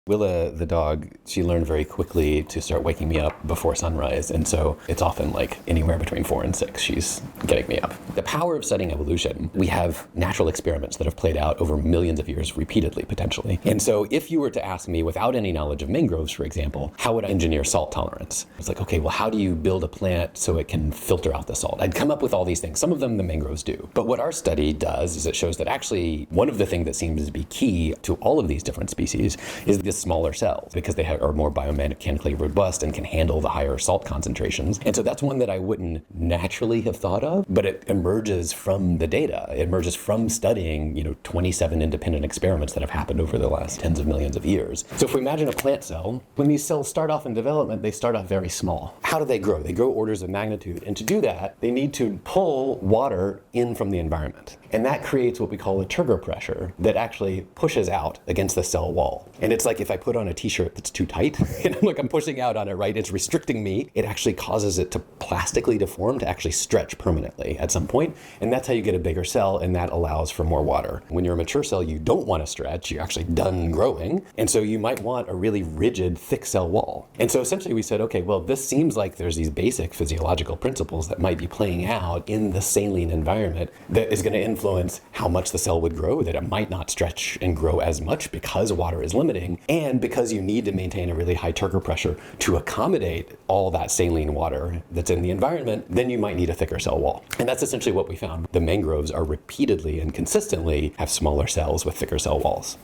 Willa, the dog, she learned very quickly to start waking me up before sunrise. And so it's often like anywhere between 4 and 6, she's getting me up. The power of studying evolution, we have natural experiments that have played out over millions of years repeatedly, potentially. And so if you were to ask me, without any knowledge of mangroves, for example, how would I engineer salt tolerance? It's like, okay, well, how do you build a plant so it can filter out the salt? I'd come up with all these things. Some of them the mangroves do. But what our study does is it shows that actually one of the things that seems to be key to all of these different species is the smaller cells, because they are more biomechanically robust and can handle the higher salt concentrations. And so that's one that I wouldn't naturally have thought of, but it emerges from the data. It emerges from studying, 27 independent experiments that have happened over the last tens of millions of years. So if we imagine a plant cell, when these cells start off in development, they start off very small. How do they grow? They grow orders of magnitude. And to do that, they need to pull water in from the environment. And that creates what we call a turgor pressure that actually pushes out against the cell wall. And it's like if I put on a t-shirt that's too tight, and I'm pushing out on it, right? It's restricting me. It actually causes it to plastically deform, to actually stretch permanently at some point. And that's how you get a bigger cell, and that allows for more water. When you're a mature cell, you don't want to stretch. You're actually done growing. And so you might want a really rigid, thick cell wall. And so essentially we said, okay, well, this seems like there's these basic physiological principles that might be playing out in the saline environment that is going to influence how much the cell would grow, that it might not stretch and grow as much because water is limiting, and because you need to maintain a really high turgor pressure to accommodate all that saline water that's in the environment, then you might need a thicker cell wall. And that's essentially what we found. The mangroves are repeatedly and consistently have smaller cells with thicker cell walls.